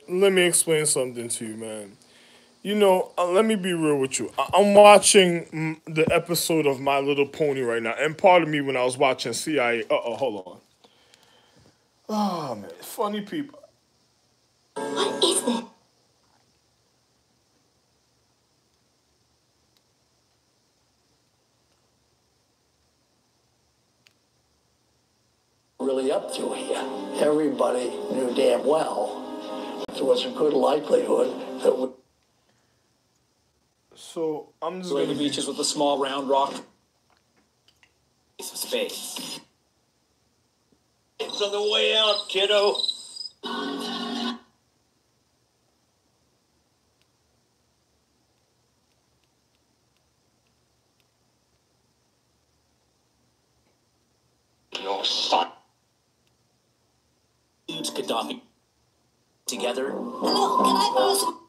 let me explain something to you, man. Let me be real with you. I'm watching the episode of My Little Pony right now, and part of me when I was watching CIA. Hold on. Oh man, funny people. What is this? Really up to here. Everybody knew damn well there was a good likelihood that we So I'm just Lay gonna the beaches with a small round rock piece of space. It's on the way out, kiddo. Your son. Leaves Gaddafi together Hello, can I borrow some?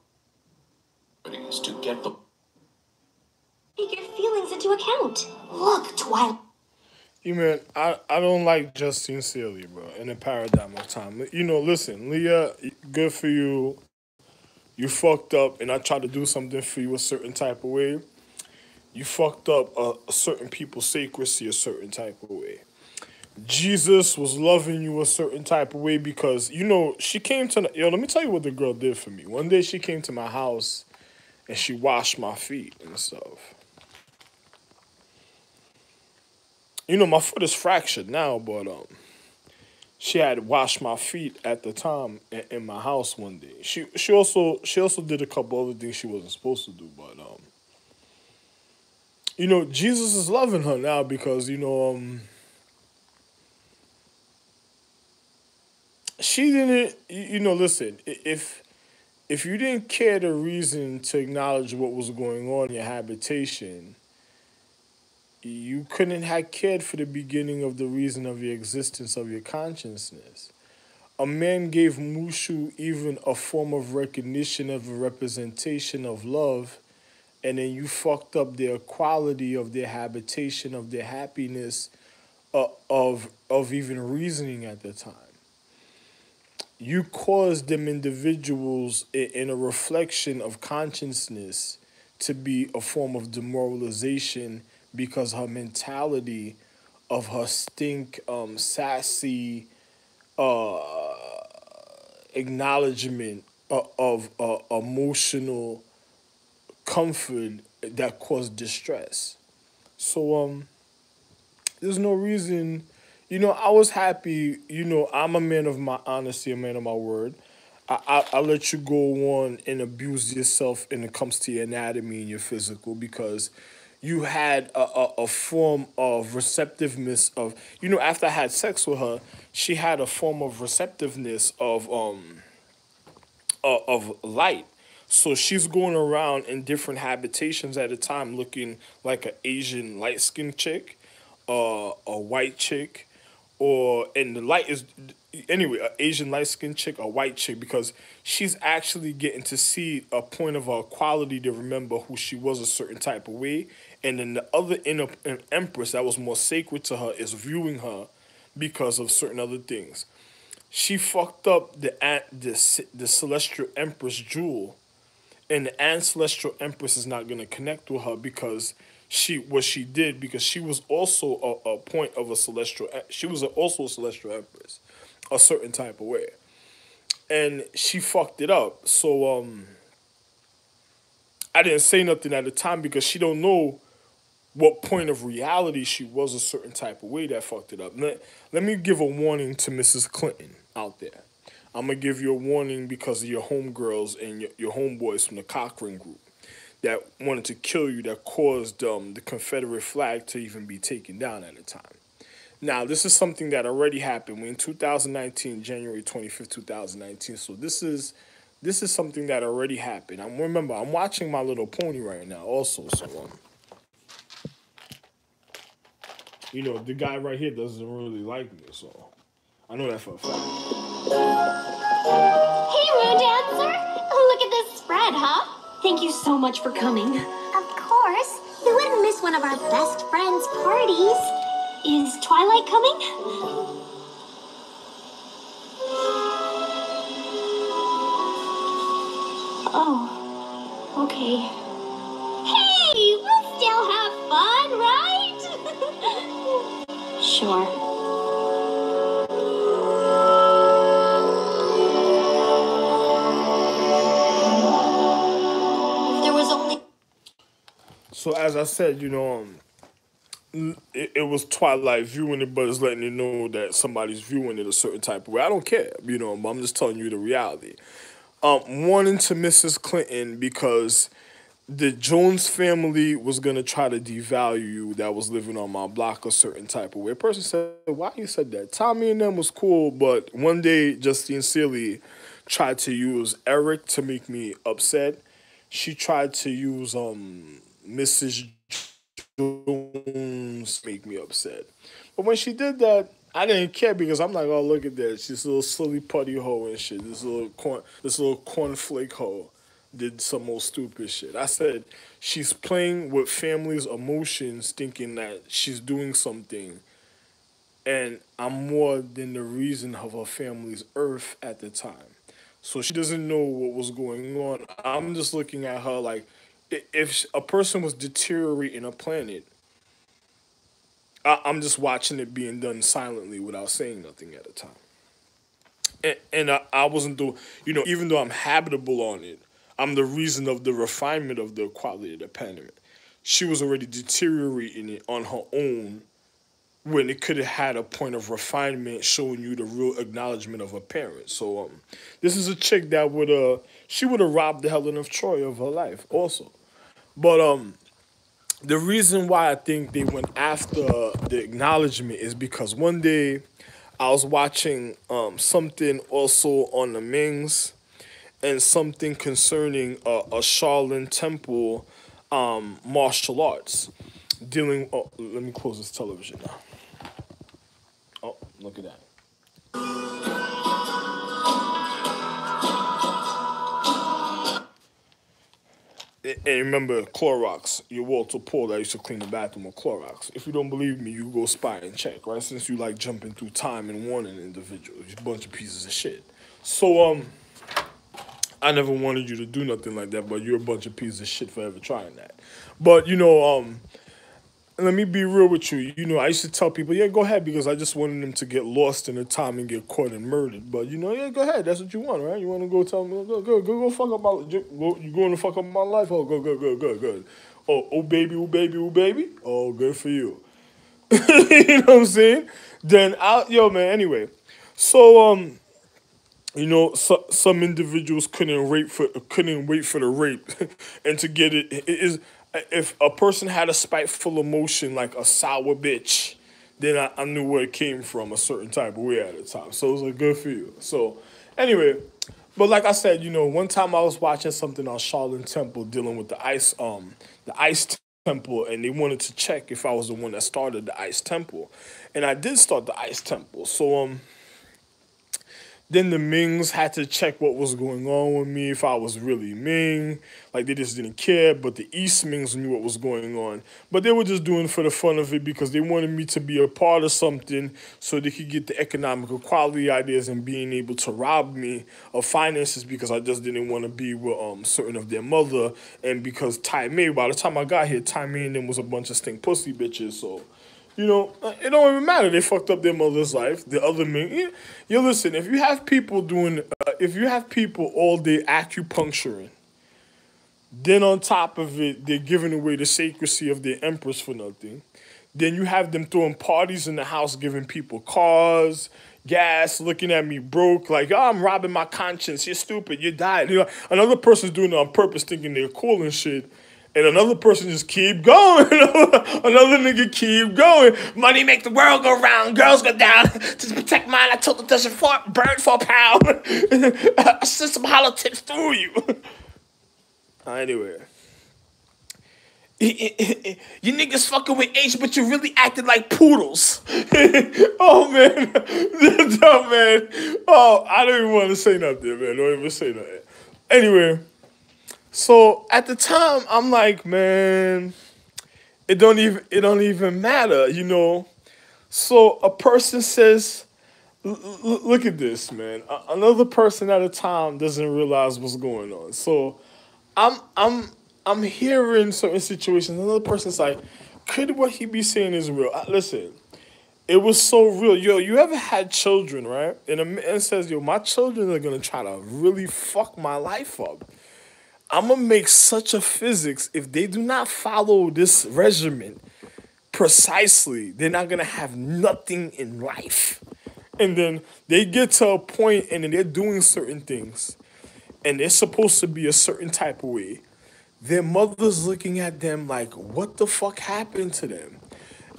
to get the Take your feelings into account. Look, Twilight. Man, I don't like Justine Celia, bro, in the paradigm of time. Listen, leYA, good for you. You fucked up, and I tried to do something for you a certain type of way. You fucked up a certain people's sacredcy a certain type of way. Jesus was loving you a certain type of way because, she came to, let me tell you what the girl did for me. One day she came to my house and she washed my feet and stuff. My foot is fractured now, but she had washed my feet at the time in my house one day. She also did a couple other things she wasn't supposed to do, but Jesus is loving her now because she didn't. Listen, if you didn't care the reason to acknowledge what was going on in your habitation, you couldn't have cared for the beginning of the reason of your existence of your consciousness. A man gave Mushu even a form of recognition of a representation of love, and then you fucked up their quality of their habitation, of their happiness, of even reasoning at the time. You caused them individuals in a reflection of consciousness to be a form of demoralization because her mentality of her stink, sassy acknowledgement of emotional comfort that caused distress. So there's no reason. I was happy. I'm a man of my honesty, a man of my word. I let you go on and abuse yourself when it comes to your anatomy and your physical because you had a form of receptiveness of, after I had sex with her, she had a form of receptiveness of light. So she's going around in different habitations at a time looking like an Asian light skinned chick, a white chick, and the light is anyway, an Asian light skinned chick, a white chick, because she's actually getting to see a point of her quality to remember who she was a certain type of way. And then the other inner empress that was more sacred to her is viewing her because of certain other things. She fucked up the celestial empress jewel, and the ancestral empress is not going to connect with her because she did because she was also a point of a celestial, she was also a celestial empress a certain type of way, and she fucked it up. So I didn't say nothing at the time because she don't know what point of reality she was a certain type of way that fucked it up. Let me give a warning to Mrs. Clinton out there. I'm going to give you a warning because of your homegirls and your homeboys from the Cochrane group that wanted to kill you, that caused the Confederate flag to even be taken down at the time. Now, this is something that already happened in 2019, January 25th, 2019. So this is something that already happened. Remember, I'm watching My Little Pony right now also. So, the guy right here doesn't really like me. So I know that for a fact. Hey, Roo Dancer! Look at this spread, huh? Thank you so much for coming. Of course. We wouldn't miss one of our best friends' parties. Is Twilight coming? Oh, okay. Hey, we'll still have fun, right? Sure. If there was only... So as I said, it was Twilight viewing it, but it's letting you know that somebody's viewing it a certain type of way. I don't care, but I'm just telling you the reality. Wanting to Mrs. Clinton because the Jones family was gonna try to devalue you that was living on my block a certain type of way. A person said, "Why you said that?" Tommy and them was cool, but one day Justine Seeley tried to use Eric to make me upset. She tried to use Mrs. Jones to make me upset. But when she did that, I didn't care because I'm like, oh look at that, she's a little silly putty hoe and shit. This little cornflake hoe did some old stupid shit. I said she's playing with families' emotions, thinking that she's doing something, and I'm more than the reason of her family's earth at the time. So she doesn't know what was going on. I'm just looking at her like, if a person was deteriorating a planet, I'm just watching it being done silently without saying nothing at the time. And I wasn't doing, even though I'm habitable on it, I'm the reason of the refinement of the quality of the planet. She was already deteriorating it on her own when it could have had a point of refinement showing you the real acknowledgement of her parents. So this is a chick that she would have robbed the Helen of Troy of her life also. But the reason why I think they went after the acknowledgement is because one day I was watching something also on the Mings and something concerning a Shaolin Temple martial arts dealing. Oh, let me close this television now. Oh, look at that. And remember, Clorox, your Walter Paul that used to clean the bathroom with Clorox. If you don't believe me, you go spy and check, right? Since you like jumping through time and warning individuals, you bunch of pieces of shit. So, I never wanted you to do nothing like that, but you're a bunch of pieces of shit for ever trying that. But, let me be real with you. I used to tell people, yeah, go ahead, because I just wanted them to get lost in the time and get caught and murdered. But yeah, go ahead. That's what you want, right? You want to go tell me, go fuck up my, you going to fuck up my life? Oh, good. Oh, baby, oh, baby, oh, baby. Oh, good for you. You know what I'm saying? Then man. Anyway, so some individuals couldn't wait for the rape, and to get it is, if a person had a spiteful emotion like a sour bitch, then I knew where it came from a certain type of way at the time. So it was like, good for you. So anyway, but like I said, one time I was watching something on Shaolin Temple dealing with the ice temple, and they wanted to check if I was the one that started the ice temple, and I did start the ice temple. So then the Mings had to check what was going on with me, if I was really Ming. Like, they just didn't care, but the East Mings knew what was going on. But they were just doing it for the fun of it because they wanted me to be a part of something so they could get the economic equality ideas and being able to rob me of finances because I just didn't want to be with certain of their mother. And because Ty May, by the time I got here, Ty May and them was a bunch of stink pussy bitches, so... it don't even matter. They fucked up their mother's life. The other men, listen. If you have people all day acupuncturing, then on top of it, they're giving away the sacredcy of their empress for nothing. Then you have them throwing parties in the house, giving people cars, gas, looking at me broke, like, oh, I'm robbing my conscience. You're stupid. You died. Another person's doing it on purpose, thinking they're cool and shit. And another person just keep going. Another nigga keep going. Money make the world go round. Girls go down. To protect mine, I told the doesn't burn for a pound. I sent some hollow tips through you. Anyway. You niggas fucking with H, but you really acted like poodles. Oh, man. Oh, man. Oh, I don't even want to say nothing, man. Don't even say nothing. Anyway. So at the time, I'm like, man, it don't even matter, So a person says, Look at this, man. Another person at a time doesn't realize what's going on. So I'm I'm I'm hearing certain situations. Another person's like, could what he be saying is real? Listen, it was so real. Yo, you ever had children, right? And a man says, yo, my children are gonna try to really fuck my life up. I'm gonna make such a physics if they do not follow this regimen precisely, they're not gonna have nothing in life. And then they get to a point and then they're doing certain things and they're supposed to be a certain type of way. Their mother's looking at them like, what the fuck happened to them?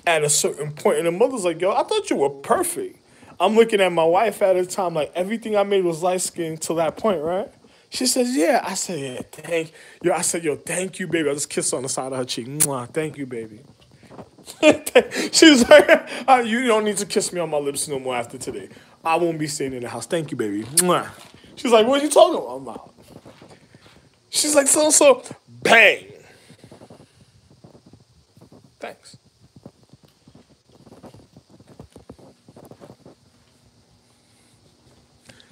At a certain point, and the mother's like, yo, I thought you were perfect. I'm looking at my wife at the time, like everything I made was light skinned till that point, right? She says, yeah. I said, yeah, thank you. I said, yo, thank you, baby. I just kissed her on the side of her cheek. Mwah, thank you, baby. She's like, you don't need to kiss me on my lips no more after today. I won't be staying in the house. Thank you, baby. Mwah. She's like, what are you talking about? I'm out. She's like, so, bang. Thanks.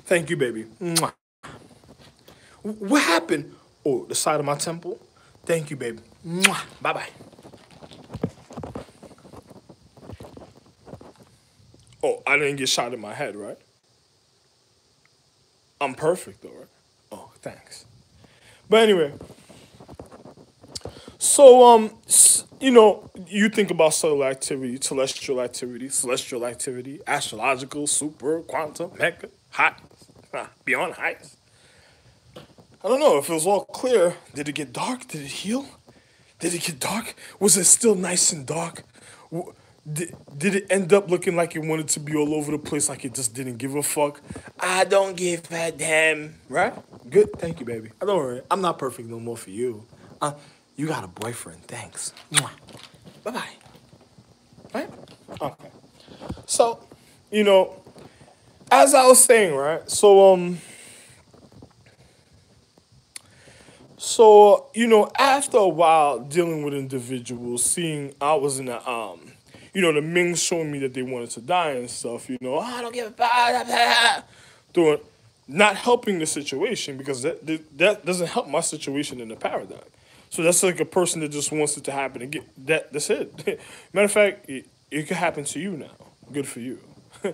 Thank you, baby. Mwah. What happened? Oh, the side of my temple? Thank you, baby. Mwah. Bye-bye. Oh, I didn't get shot in my head, right? I'm perfect, though, right? Oh, thanks. But anyway, so, you think about solar activity, celestial activity, astrological, super, quantum, mega, hot, beyond heights. I don't know if it was all clear. Did it get dark? Did it heal? Did it get dark? Was it still nice and dark? Did it end up looking like it wanted to be all over the place, like it just didn't give a fuck? I don't give a damn. Right? Good. Thank you, baby. Don't worry. I'm not perfect no more for you. You got a boyfriend. Thanks. Mwah. Bye-bye. Right? Okay. So, as I was saying, right? So, after a while dealing with individuals, seeing I was in the Ming showing me that they wanted to die and stuff, I don't give a fuck, doing, not helping the situation because that doesn't help my situation in the paradigm. So that's like a person that just wants it to happen and get that. That's it. Matter of fact, it could happen to you now. Good for you. I'm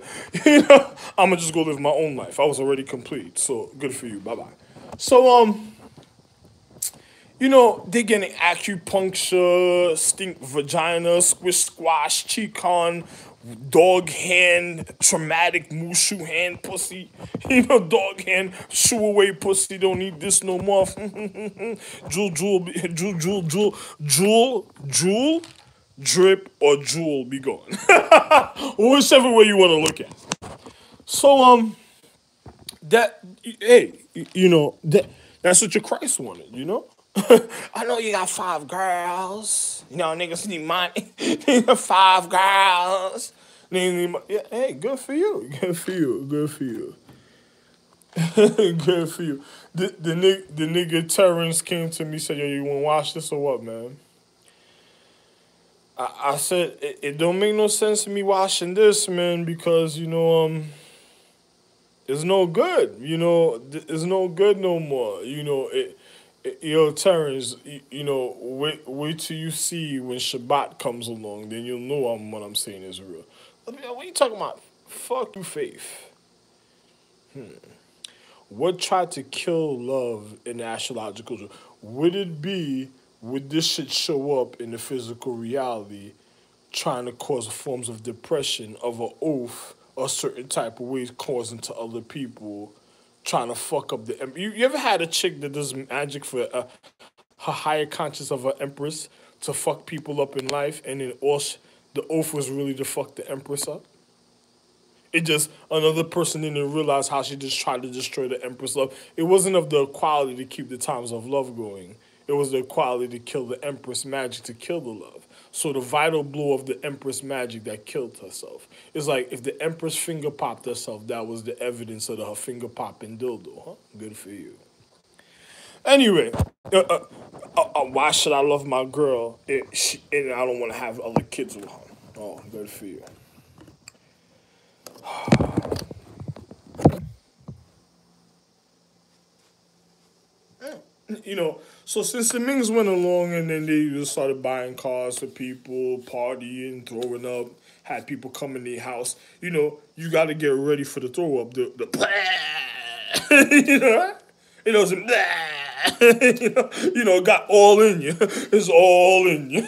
gonna just go live my own life. I was already complete, so good for you. Bye bye. So they're getting acupuncture, stink vagina, squish squash, qigong, dog hand, traumatic mushu hand pussy. Dog hand, shoo away pussy, don't need this no more. Jewel, drip, or jewel be gone. Whichever way you want to look at it. So, that's what your Christ wanted, I know you got 5 girls. Niggas need money. 5 girls. Yeah, hey, good for you. Good for you. Good for you. Good for you. The nigga Terrence came to me and said, yo, you want to watch this or what, man? I said, it don't make no sense to me watching this, man, because, it's no good. It's no good no more. Yo, Terrence, wait till you see when Shabbat comes along, then you'll know what I'm saying is real. What are you talking about? Fuck you, faith. What tried to kill love in the astrological? Would this shit show up in the physical reality, trying to cause forms of depression, of an oath, a certain type of ways causing to other people, trying to fuck up the... You ever had a chick that does magic for her higher conscious of her empress to fuck people up in life, and then the oath was really to fuck the empress up? It just, another person didn't realize how she just tried to destroy the empress love. It wasn't of the quality to keep the times of love going. It was the quality to kill the empress magic, to kill the love. So the vital blow of the empress magic that killed herself. It's like if the empress finger popped herself, that was the evidence of her finger popping dildo. Huh? Good for you. Anyway, why should I love my girl and I don't want to have other kids with her? Oh, good for you. So since the Mings went along and then they just started buying cars for people, partying, throwing up, had people come in their house, you got to get ready for the throw up, the you know, some got all in you. It's all in you,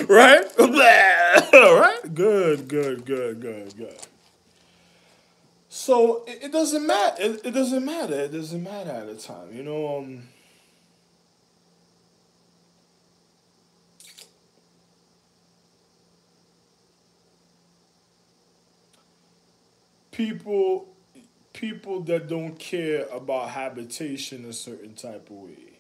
right? Right? Good, good, good, good, good. So it doesn't matter. It doesn't matter. It doesn't matter at the time. People people that don't care about habitation a certain type of way,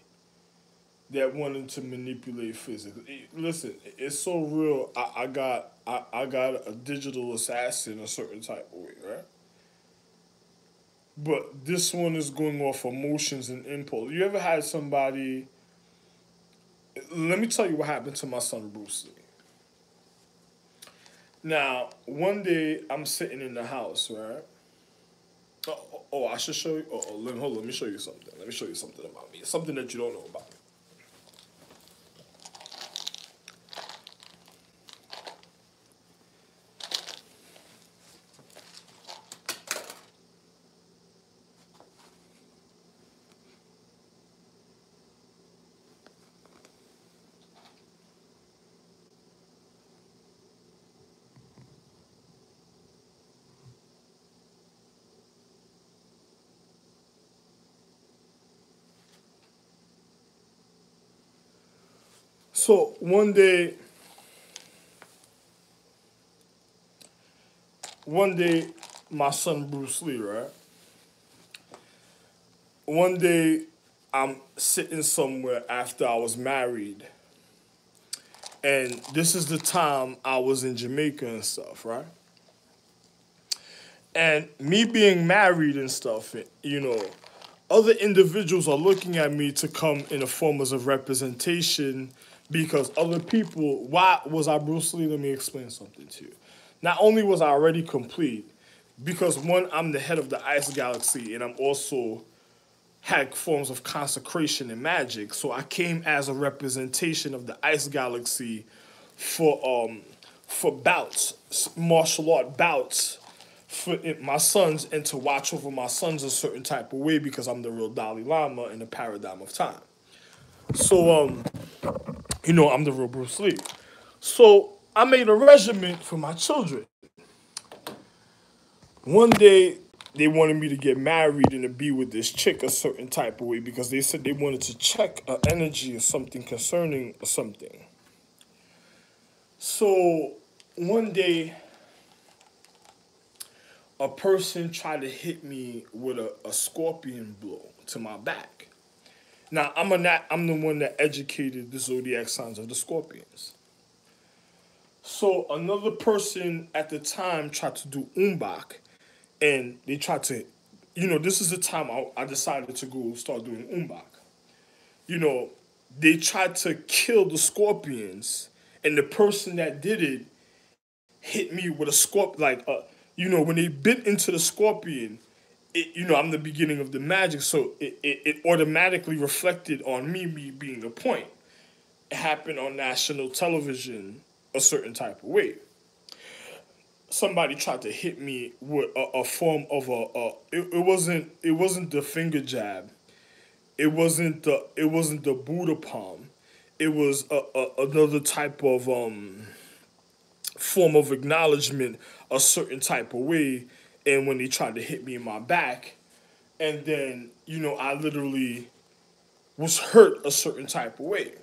that wanted to manipulate physics. Listen, it's so real. I got a digital assassin a certain type of way, right? But this one is going off emotions and impulse. You ever had somebody? Let me tell you what happened to my son Bruce Lee. Now, one day I'm sitting in the house, right? I should show you. Hold on. Let me show you something. Let me show you something about me. Something that you don't know about me. So one day, my son Bruce Lee, right? One day, I'm sitting somewhere after I was married, and this is the time I was in Jamaica and stuff, right? And me being married and stuff, other individuals are looking at me to come in a form as a representation because other people. Why was I Bruce Lee? Let me explain something to you. Not only was I already complete, because one, I'm the head of the Ice Galaxy, and I'm also had forms of consecration and magic. So I came as a representation of the Ice Galaxy for bouts, martial art bouts for my sons, and to watch over my sons a certain type of way because I'm the real Dalai Lama in the paradigm of time. So I'm the real Bruce Lee. So I made a regiment for my children. One day they wanted me to get married and to be with this chick a certain type of way because they said they wanted to check an energy or something concerning something. So one day a person tried to hit me with a scorpion blow to my back. Now I'm the one that educated the zodiac signs of the scorpions. So another person at the time tried to do umbak, and they tried to, this is the time I decided to go start doing umbak. You know, they tried to kill the scorpions, and the person that did it hit me with a scorpion. When they bit into the scorpion, I'm the beginning of the magic, so it automatically reflected on me being the point. It happened on national television a certain type of way. Somebody tried to hit me with a form of it wasn't the finger jab. It wasn't the Buddha palm. It was another type of form of acknowledgement a certain type of way. And when they tried to hit me in my back, and then I literally was hurt a certain type of way.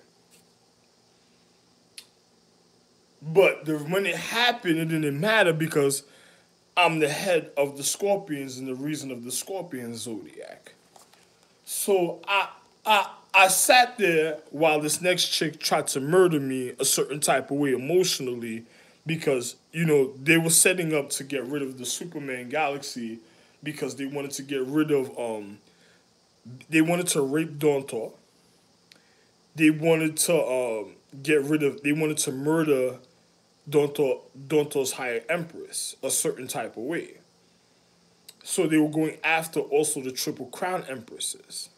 But when it happened, it didn't matter because I'm the head of the Scorpions and the reason of the Scorpion zodiac. So I sat there while this next chick tried to murder me a certain type of way emotionally because, they were setting up to get rid of the Superman galaxy because they wanted to get rid of, they wanted to rape Dawntor. They wanted to they wanted to murder Dawntor's higher empress a certain type of way. So they were going after also the Triple Crown empresses.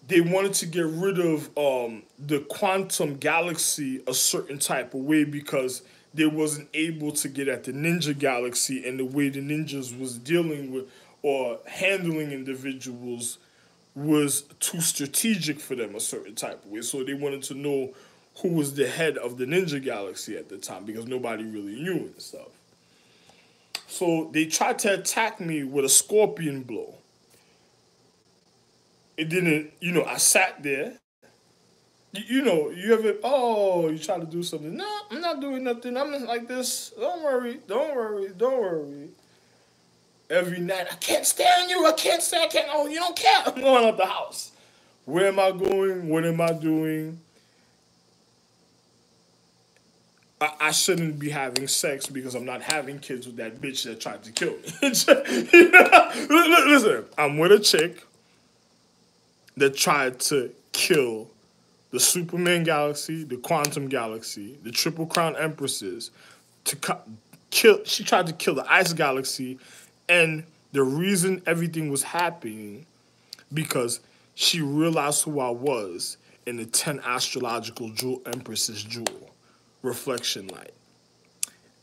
they wanted to get rid of the quantum galaxy a certain type of way because they wasn't able to get at the ninja galaxy, and the way the ninjas was dealing with or handling individuals was too strategic for them a certain type of way. So they wanted to know who was the head of the ninja galaxy at the time because nobody really knew and stuff. So they tried to attack me with a scorpion blow. It didn't, I sat there. You ever, you try to do something. No, I'm not doing nothing. I'm just like this. Don't worry, don't worry, don't worry. Every night, I can't stand you. I can't stand, oh, you don't care. I'm going out the house. Where am I going? What am I doing? I shouldn't be having sex because I'm not having kids with that bitch that tried to kill me. Listen, I'm with a chick that tried to kill the Superman galaxy, the Quantum galaxy, the Triple Crown Empresses. She tried to kill the Ice galaxy, and the reason everything was happening because she realized who I was in the 10 astrological jewel Empresses jewel, reflection light.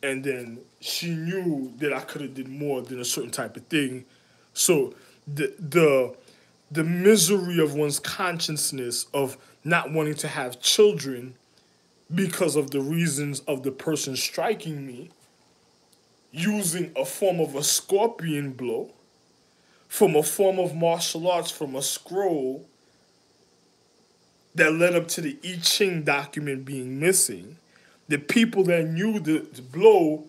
And then she knew that I could have did more than a certain type of thing. So the misery of one's consciousness of not wanting to have children because of the reasons of the person striking me, using a form of a scorpion blow, from a form of martial arts, from a scroll that led up to the I Ching document being missing. The people that knew the blow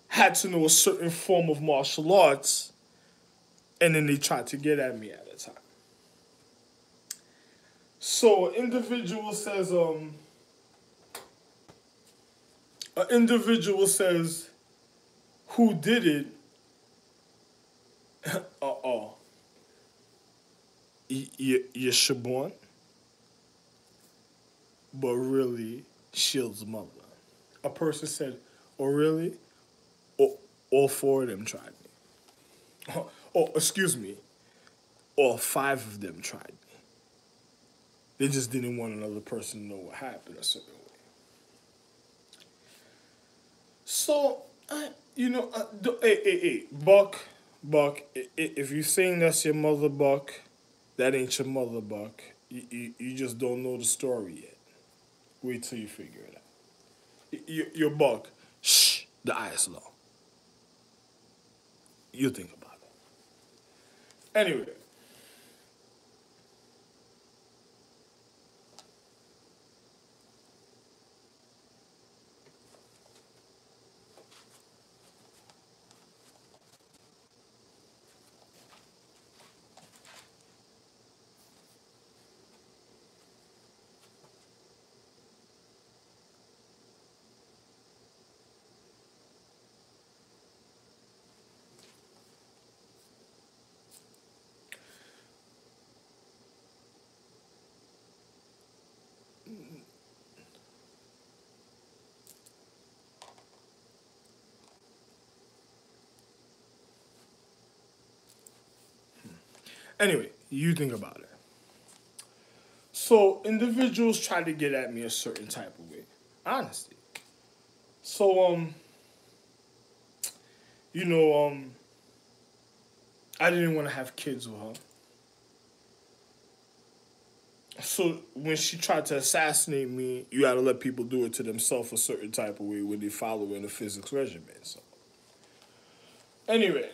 had to know a certain form of martial arts, and then they tried to get at me at the time. So an individual says, who did it? You're Shaborn, but really, Shield's mother. A person said, oh, really? All four of them tried me. Excuse me. All five of them tried me. They just didn't want another person to know what happened a certain way. So, hey, Buck, if you're saying that's your mother, Buck, that ain't your mother, Buck. You just don't know the story yet. Wait till you figure it out. Your Buck, shh, the eye is low. You think about it. Anyway. Anyway, you think about it. So individuals try to get at me a certain type of way. Honestly. So, I didn't want to have kids with her. So when she tried to assassinate me, you gotta let people do it to themselves a certain type of way when they follow in a physics regimen. So anyway.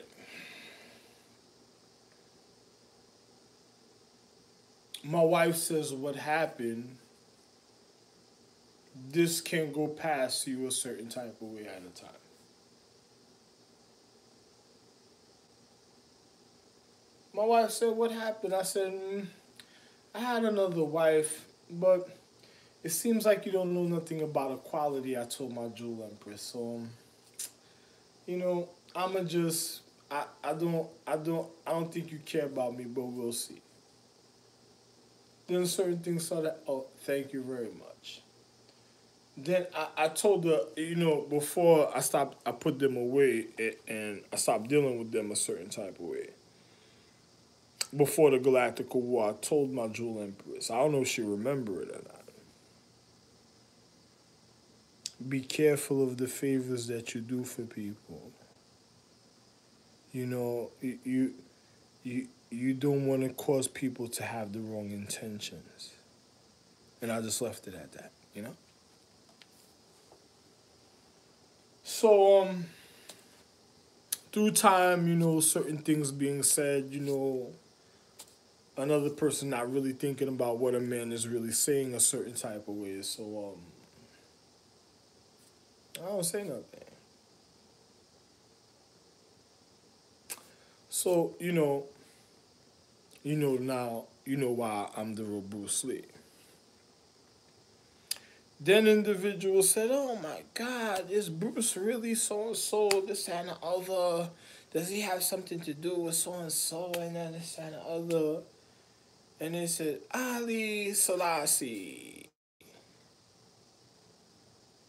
My wife says what happened, this can go past you a certain type of way at a time. My wife said, what happened? I said, I had another wife, but it seems like you don't know nothing about equality, I told my jewel empress. So, I'ma just, I don't think you care about me, but we'll see. Then certain things started, thank you very much. Then I told her, before I put them away and I stopped dealing with them a certain type of way. before the Galactical War, I told my Jewel Empress, I don't know if she remember it or not. Be careful of the favors that you do for people. You know, you don't want to cause people to have the wrong intentions. And I just left it at that, you know? So, through time, certain things being said, another person not really thinking about what a man is really saying a certain type of way. So, I don't say nothing. So, now, why I'm the real Bruce Lee. Then individual said, "Oh my God, is Bruce really so and so? This that, and the other. Does he have something to do with so and so and then this that, and the other?" And they said, "Ali Selassie."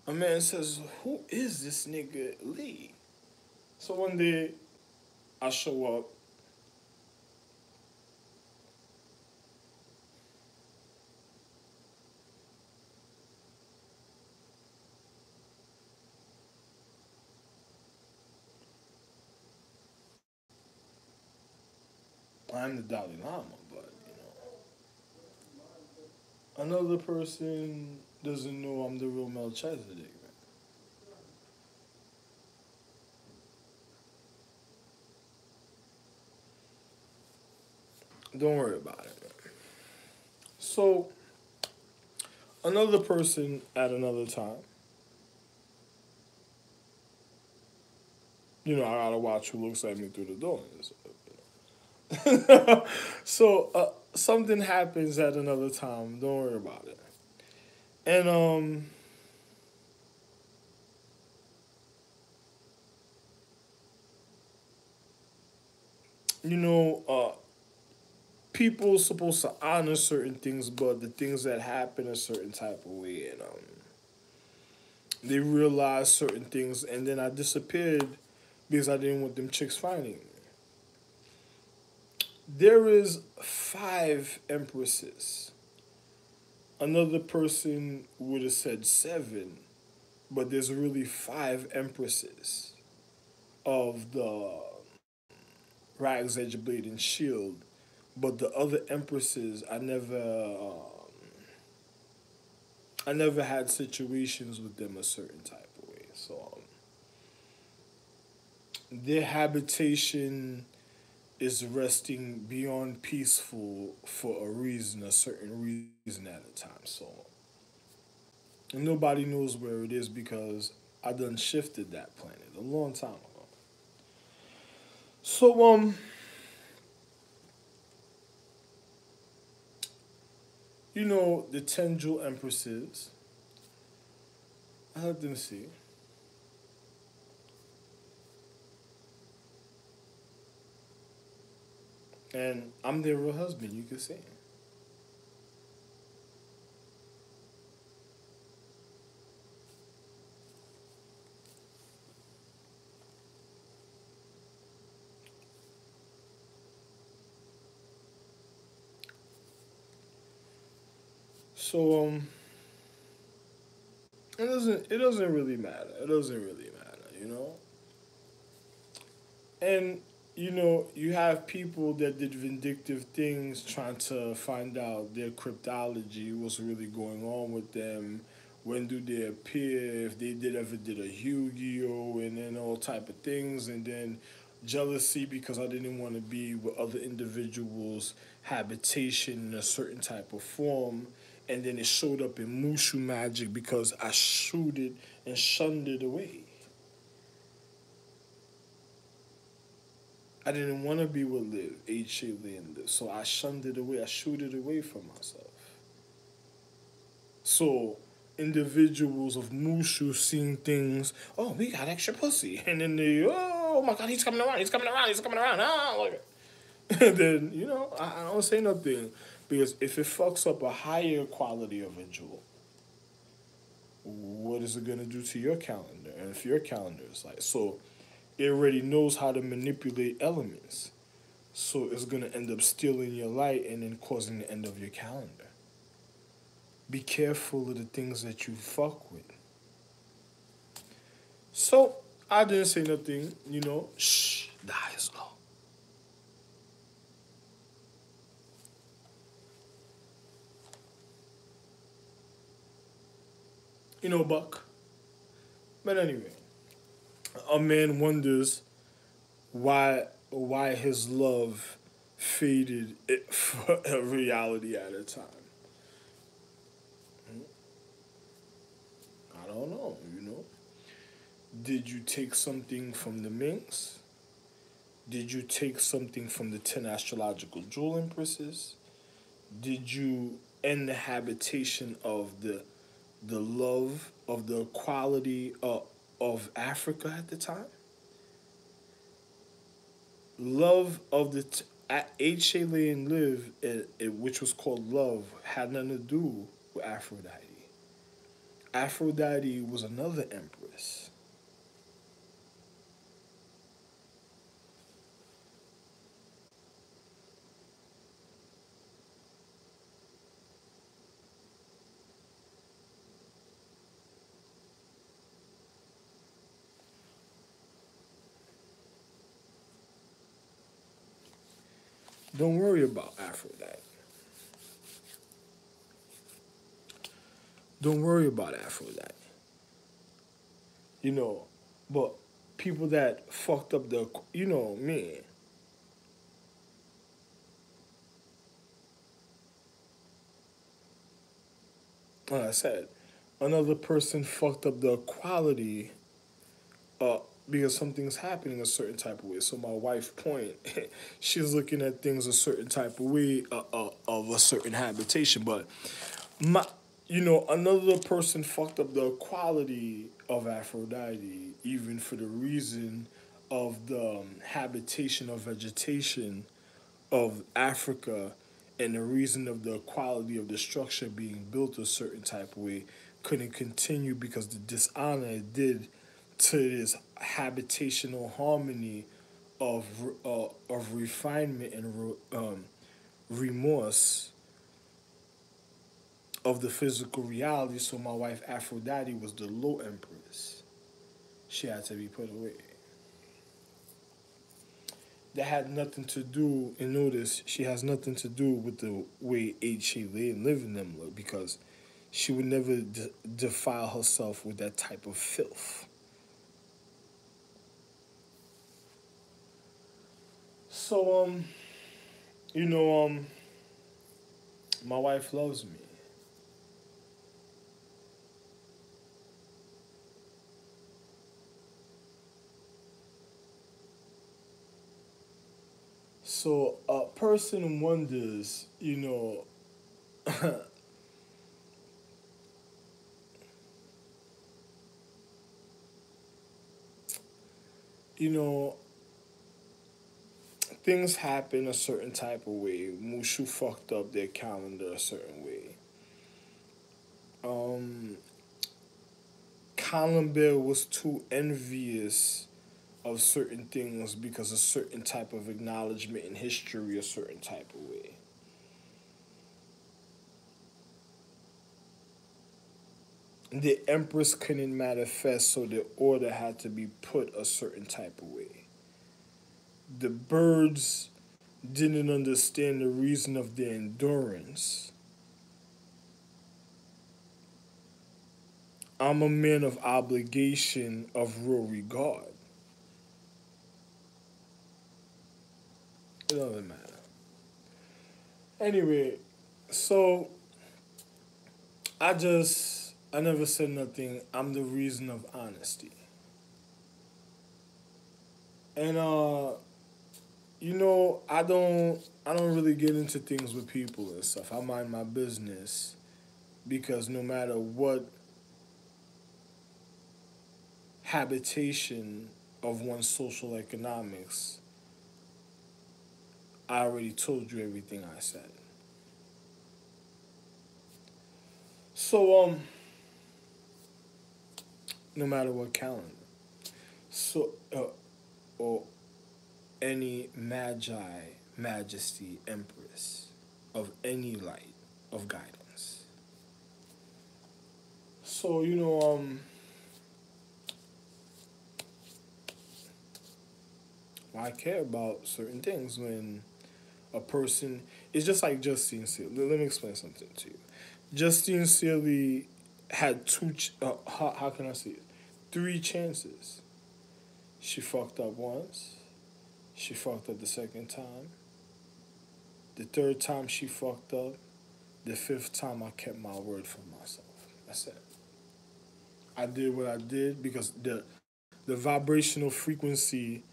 A man says, "Who is this nigga Lee?" So one day, I show up. I'm the Dalai Lama, but another person doesn't know I'm the real Melchizedek. Don't worry about it. So another person at another time, I gotta watch who looks at me through the door. So something happens at another time. Don't worry about it. And you know, people supposed to honor certain things, but the things that happen a certain type of way, and they realized certain things, and then I disappeared because I didn't want them chicks finding me. There is 5 empresses. Another person would have said 7, but there's really 5 empresses of the Rags Edge Blade and Shield. But the other empresses, I never had situations with them a certain type of way. So their habitation is resting beyond peaceful for a reason, a certain reason at a time. So and nobody knows where it is because I done shifted that planet a long time ago. So the 10 jewel empresses. I let them see. And I'm their real husband, you could say. So it doesn't really matter. It doesn't really matter. And you have people that did vindictive things trying to find out their cryptology, what's really going on with them, when do they appear, if they did ever did a Yu-Gi-Oh, and then all type of things, and then jealousy because I didn't want to be with other individuals' habitation in a certain type of form, and then it showed up in Mushu magic because I shooed it and shunned it away. I didn't want to be with Liv, H.A. and Liv. So I shunned it away. I shooed it away from myself. So individuals of Mushu seeing things, oh, we got extra pussy. And then they, oh my God, he's coming around, he's coming around, he's coming around. Ah, look. And then, I don't say nothing. Because if it fucks up a higher quality of a jewel, what is it going to do to your calendar? And if your calendar is like, so it already knows how to manipulate elements. So it's gonna end up stealing your light and then causing the end of your calendar. Be careful of the things that you fuck with. So I didn't say nothing, Shh, the highest law. Buck. But anyway, a man wonders why his love faded for a reality at a time. I don't know. Did you take something from the Minx? Did you take something from the 10 astrological jewel empresses? Did you end the habitation of the love of the equality of Africa at the time? Love of the at H.A. and Live, which was called Love, had nothing to do with Aphrodite. Aphrodite was another empress. Don't worry about Aphrodite. Don't worry about Aphrodite. You know, but people that fucked up me. Like I said, another person fucked up the equality uh, because something's happening a certain type of way. So my wife point, she's looking at things a certain type of way of a certain habitation. But my, another person fucked up the equality of Aphrodite, even for the reason of the habitation of vegetation of Africa and the reason of the quality of the structure being built a certain type of way couldn't continue because the dishonor it did to this habitational harmony of refinement and remorse of the physical reality. So my wife Aphrodite was the low empress. She had to be put away. That had nothing to do, and notice she has nothing to do with the way H.A. and Live in them look because she would never defile herself with that type of filth. So, you know, um, my wife loves me. So a person wonders, you know, things happen a certain type of way. Mushu fucked up their calendar a certain way. Um, Columbia was too envious of certain things because a certain type of acknowledgement in history a certain type of way. The Empress couldn't manifest, so the order had to be put a certain type of way. The birds didn't understand the reason of their endurance. I'm a man of obligation, of real regard. It doesn't matter. Anyway, so I never said nothing. I'm the reason of honesty. And I don't really get into things with people and stuff. I mind my business because no matter what habitation of one's social economics, I already told you everything I said. So no matter what calendar. So or any magi Majesty, Empress of any light of guidance. So, I care about certain things when a person, it's just like Justine Sealy. Let me explain something to you. Justine Sealy had how can I say it? 3 chances. She fucked up once. She fucked up the second time. The third time she fucked up. The fifth time I kept my word for myself. That's it. I did what I did because the vibrational frequency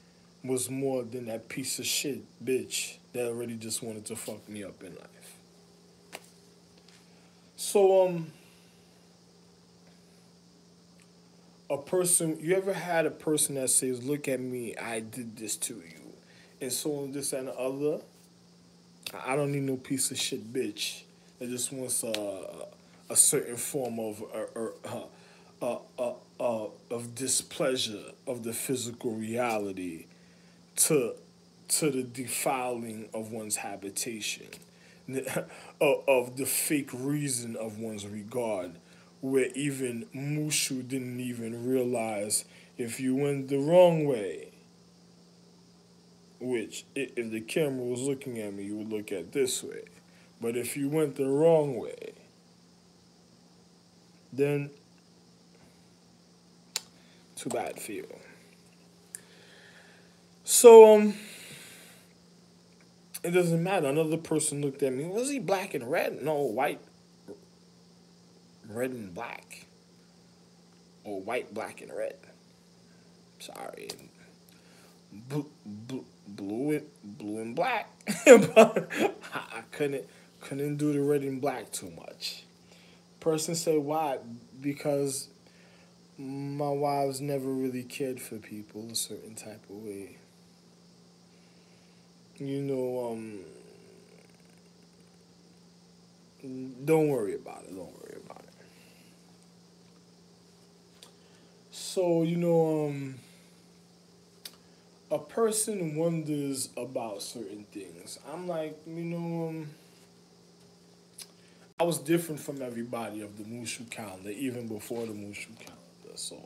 was more than that piece of shit bitch that already just wanted to fuck me up in life. So a person, you ever had a person that says, "Look at me, I did this to you," and so on, this and the other? I don't need no piece of shit bitch that just wants a certain form of displeasure of the physical reality to the defiling of one's habitation, of the fake reason of one's regard, where even Mushu didn't even realize if you went the wrong way, which if the camera was looking at me, you would look at this way. But if you went the wrong way, then too bad for you. So it doesn't matter. Another person looked at me. Was he black and red? No, white, red and black, or white, black and red. Sorry, blue and black. But I couldn't do the red and black too much. Person said why? Because my wives never really cared for people a certain type of way. Don't worry about it. Don't worry about it. So, a person wonders about certain things. I'm like, I was different from everybody of the Mushu calendar, even before the Mushu calendar. So,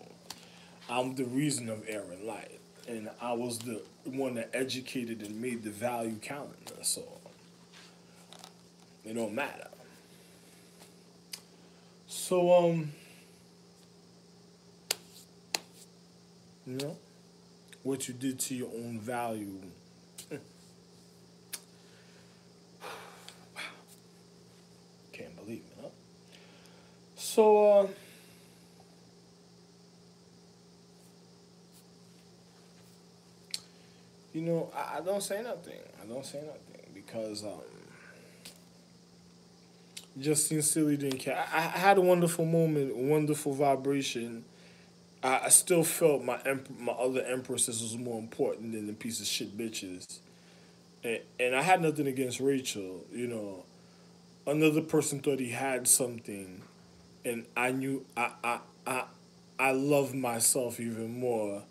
I'm the reason of air and light. And I was the one that educated and made the value calendar. So, it don't matter. So, what you did to your own value. Can't believe it, huh? So, I don't say nothing. I don't say nothing because Justine Silly didn't care. I had a wonderful moment, a wonderful vibration. I still felt my other empresses was more important than the piece of shit bitches. And I had nothing against Rachel, Another person thought he had something, and I knew I love myself even more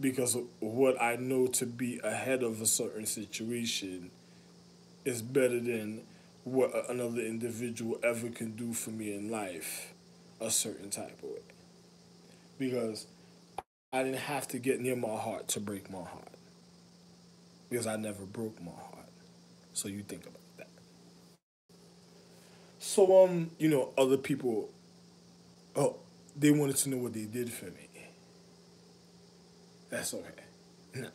because of what I know to be ahead of a certain situation is better than what another individual ever can do for me in life, a certain type of way. Because I didn't have to get near my heart to break my heart. Because I never broke my heart. So you think about that. So other people, oh, they wanted to know what they did for me. That's okay. Nah.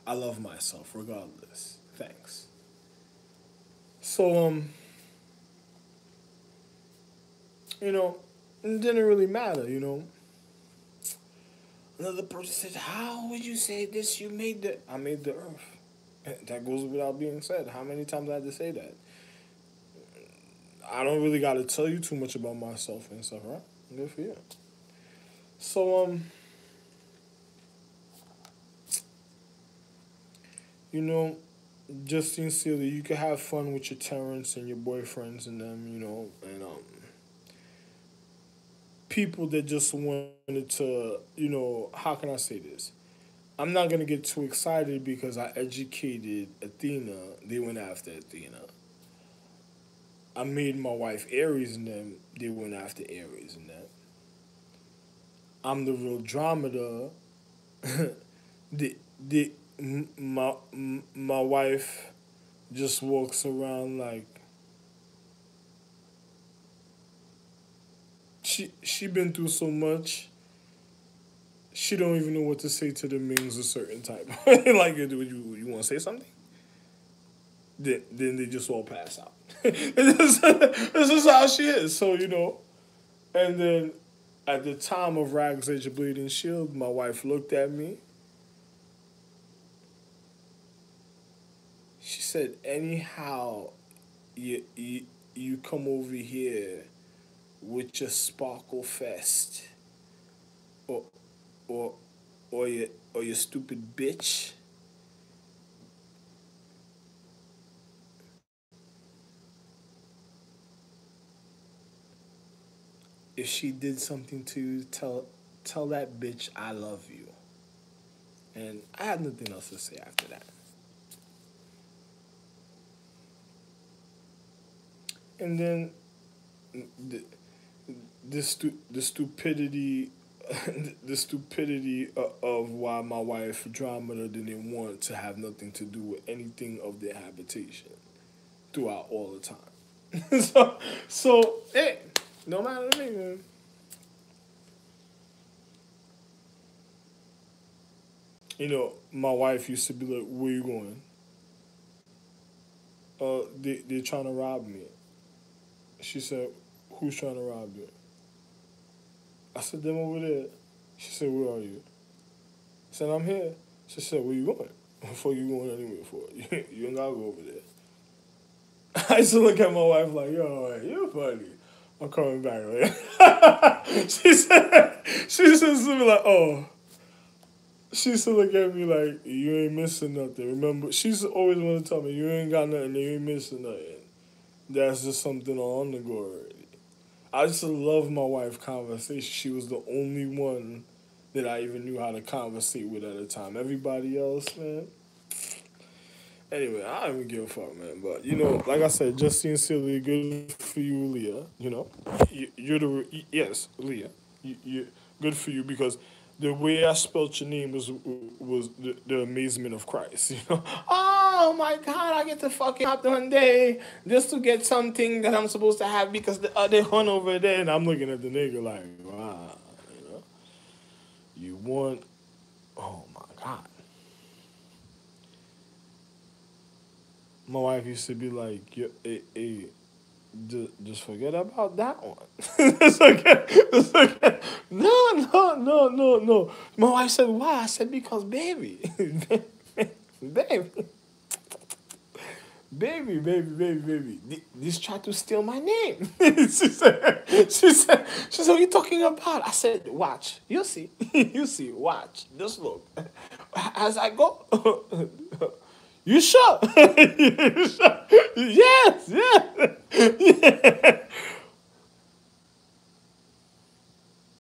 I love myself regardless. Thanks. So it didn't really matter, Another person said, "How would you say this? You made I made the earth." That goes without being said. How many times I had to say that? I don't really got to tell you too much about myself and stuff, right? Good for you. So, Justine Sealy, you can have fun with your Terrence and your boyfriends and them, and people that just wanted to, how can I say this? I'm not gonna get too excited because I educated Athena. They went after Athena. I made my wife Aries and them. They went after Aries and them. I'm the real Andromeda. The my wife just walks around like she been through so much. She don't even know what to say to the Mings a certain type. Like, do you want to say something? Then they just all pass out. This is how she is. So and then at the time of Rags Edge of Bleeding Shield, my wife looked at me. She said, "Anyhow, you come over here with your Sparkle Fest, or or or your stupid bitch." If she did something to you, tell that bitch I love you. And I had nothing else to say after that. And then the the stupidity the stupidity of why my wife Andromeda didn't want to have nothing to do with anything of their habitation throughout all the time. So hey, no matter to me, man. My wife used to be like, "Where you going?" They're trying to rob me. She said, "Who's trying to rob you?" I said, "Them over there." She said, "Where are you?" I said, "I'm here." She said, "Where you going?" Before you going anywhere for? You ain't gotta go over there. I used to look at my wife like, "Yo, you're funny. I'm coming back later." She said to me like, "Oh." She used to look at me like, "You ain't missing nothing." Remember, she used to always want to tell me, "You ain't got nothing, you ain't missing nothing." That's just something on the go already. I used to love my wife's conversation. She was the only one that I even knew how to conversate with at the time. Everybody else, man. Anyway, I don't even give a fuck, man. But like I said, Justine Silly, good for you, leYA. You're the yes, leYA. You good for you because the way I spelled your name was the amazement of Christ. Oh my God, I get to fucking up one day just to get something that I'm supposed to have because the other one over there, and I'm looking at the nigga like, wow, you want? Oh my God. My wife used to be like, hey, just forget about that one. No. My wife said, why? I said, because baby. Baby. Baby. This tried to steal my name. She said, what are you talking about? I said, watch. You see. You see, watch. Just look. As I go. You sure? You sure? Yes.